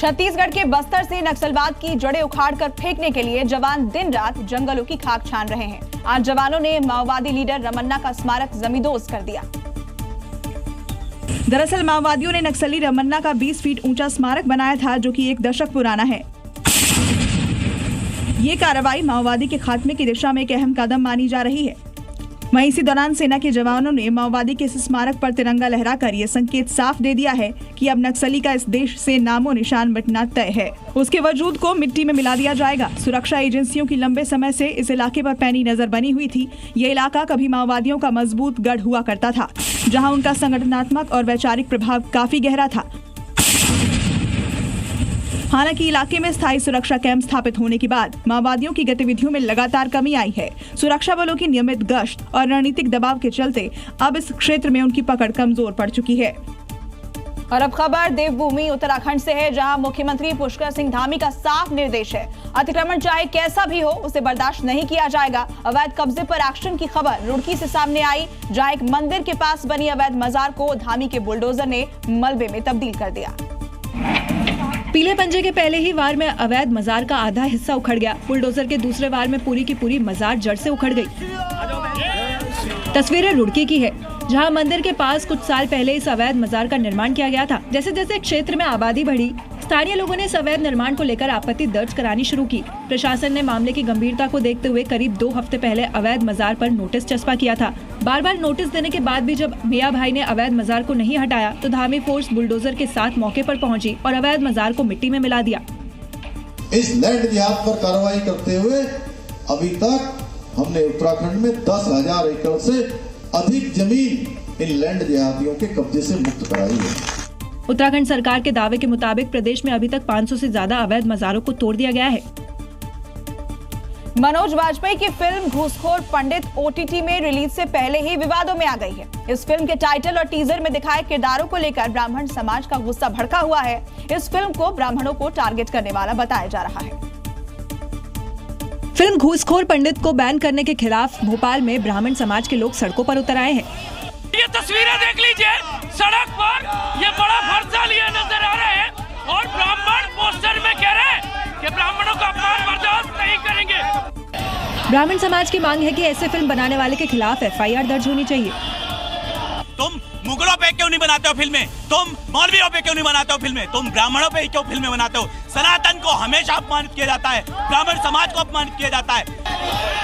छत्तीसगढ़ के बस्तर से नक्सलवाद की जड़ें उखाड़कर फेंकने के लिए जवान दिन रात जंगलों की खाक छान रहे हैं। आज जवानों ने माओवादी लीडर रमन्ना का स्मारक जमींदोज कर दिया। दरअसल माओवादियों ने नक्सली रमन्ना का 20 फीट ऊंचा स्मारक बनाया था, जो कि 1 दशक पुराना है। ये कार्रवाई माओवादी के खात्मे की दिशा में एक अहम कदम मानी जा रही है। वहीं इसी दौरान सेना के जवानों ने माओवादी के इस स्मारक पर तिरंगा लहराकर ये संकेत साफ दे दिया है कि अब नक्सली का इस देश से नामो निशान मिटना तय है। उसके वजूद को मिट्टी में मिला दिया जाएगा। सुरक्षा एजेंसियों की लंबे समय से इस इलाके पर पैनी नजर बनी हुई थी। ये इलाका कभी माओवादियों का मजबूत गढ़ हुआ करता था, जहाँ उनका संगठनात्मक और वैचारिक प्रभाव काफी गहरा था। हालांकि इलाके में स्थायी सुरक्षा कैंप स्थापित होने के बाद माओवादियों की गतिविधियों में लगातार कमी आई है। सुरक्षा बलों की नियमित गश्त और रणनीतिक दबाव के चलते अब इस क्षेत्र में उनकी पकड़ कमजोर पड़ चुकी है। और अब खबर देवभूमि उत्तराखंड से है, जहां मुख्यमंत्री पुष्कर सिंह धामी का साफ निर्देश है, अतिक्रमण चाहे कैसा भी हो उसे बर्दाश्त नहीं किया जाएगा। अवैध कब्जे पर एक्शन की खबर रुड़की से सामने आई, जहां एक मंदिर के पास बनी अवैध मजार को धामी के बुलडोजर ने मलबे में तब्दील कर दिया। पीले पंजे के पहले ही वार में अवैध मजार का आधा हिस्सा उखड़ गया। बुलडोजर के दूसरे वार में पूरी की पूरी मजार जड़ से उखड़ गई। तस्वीरें रुड़की की है, जहां मंदिर के पास कुछ साल पहले इस अवैध मजार का निर्माण किया गया था। जैसे जैसे क्षेत्र में आबादी बढ़ी, स्थानीय लोगों ने इस अवैध निर्माण को लेकर आपत्ति दर्ज करानी शुरू की। प्रशासन ने मामले की गंभीरता को देखते हुए करीब 2 हफ्ते पहले अवैध मजार पर नोटिस चस्पा किया था। बार बार नोटिस देने के बाद भी जब मियां भाई ने अवैध मजार को नहीं हटाया, तो धामी फोर्स बुलडोजर के साथ मौके पर पहुंची और अवैध मजार को मिट्टी में मिला दिया। इस लैंड जिहाद पर कार्रवाई करते हुए अभी तक हमने उत्तराखंड में 10,000 एकड़ से अधिक जमीन इन लैंड जिहादियों के कब्जे से मुक्त कराई है। उत्तराखंड सरकार के दावे के मुताबिक प्रदेश में अभी तक 500 से ज्यादा अवैध मजारों को तोड़ दिया गया है। मनोज वाजपेयी की फिल्म घूसखोर पंडित OTT में रिलीज से पहले ही विवादों में आ गई है। इस फिल्म के टाइटल और टीजर में दिखाए किरदारों को लेकर ब्राह्मण समाज का गुस्सा भड़का हुआ है। इस फिल्म को ब्राह्मणों को टारगेट करने वाला बताया जा रहा है। फिल्म घूसखोर पंडित को बैन करने के खिलाफ भोपाल में ब्राह्मण समाज के लोग सड़कों पर उतर आए हैं। ये तस्वीरें देख लीजिए, सड़क पर ये बड़ा फर्जा लिए नजर आ रहे हैं और ब्राह्मण पोस्टर में कह रहे हैं कि ब्राह्मणों का अपमान बर्दाश्त नहीं करेंगे। ब्राह्मण समाज की मांग है कि ऐसे फिल्म बनाने वाले के खिलाफ FIR दर्ज होनी चाहिए। तुम मुगलों पे क्यों नहीं बनाते हो फिल्में? तुम मौलवियों पे क्यों नहीं बनाते हो फिल्में? तुम ब्राह्मणों पे क्यों फिल्में बनाते हो? सनातन को हमेशा अपमानित किया जाता है, ब्राह्मण समाज को अपमानित किया जाता है।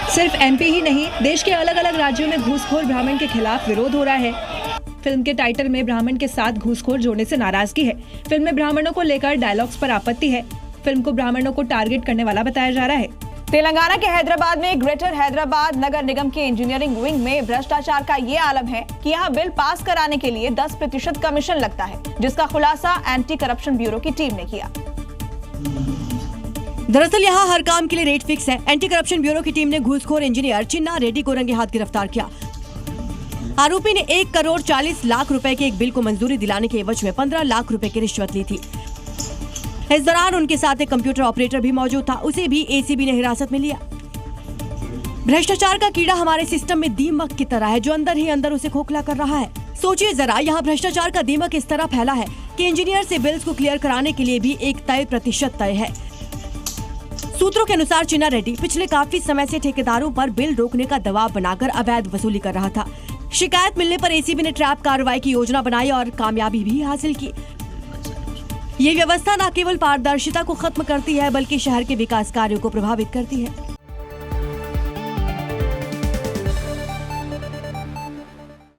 सिर्फ MP ही नहीं, देश के अलग अलग राज्यों में घूसखोर ब्राह्मण के खिलाफ विरोध हो रहा है। फिल्म के टाइटल में ब्राह्मण के साथ घूसखोर जोड़ने से नाराजगी है। फिल्म में ब्राह्मणों को लेकर डायलॉग्स पर आपत्ति है। फिल्म को ब्राह्मणों को टारगेट करने वाला बताया जा रहा है। तेलंगाना के हैदराबाद में ग्रेटर हैदराबाद नगर निगम के इंजीनियरिंग विंग में भ्रष्टाचार का ये आलम है कि यहाँ बिल पास कराने के लिए 10% कमीशन लगता है, जिसका खुलासा एंटी करप्शन ब्यूरो की टीम ने किया। दरअसल यहाँ हर काम के लिए रेट फिक्स है। एंटी करप्शन ब्यूरो की टीम ने घूसखोर इंजीनियर चिन्ना रेड्डी को रंगे हाथ गिरफ्तार किया। आरोपी ने 1 करोड़ 40 लाख रुपए के एक बिल को मंजूरी दिलाने के एवज में 15 लाख रुपए की रिश्वत ली थी। इस दौरान उनके साथ एक कंप्यूटर ऑपरेटर भी मौजूद था, उसे भी ACB ने हिरासत में लिया। भ्रष्टाचार का कीड़ा हमारे सिस्टम में दीमक की तरह है, जो अंदर ही अंदर उसे खोखला कर रहा है। सोचिए जरा, यहाँ भ्रष्टाचार का दीमक इस तरह फैला है कि इंजीनियर से बिल्स को क्लियर कराने के लिए भी एक तय प्रतिशत तय है। सूत्रों के अनुसार चिन्ना रेड्डी पिछले काफी समय से ठेकेदारों पर बिल रोकने का दबाव बनाकर अवैध वसूली कर रहा था। शिकायत मिलने पर ACB ने ट्रैप कार्रवाई की योजना बनाई और कामयाबी भी हासिल की। ये व्यवस्था न केवल पारदर्शिता को खत्म करती है, बल्कि शहर के विकास कार्यों को प्रभावित करती है।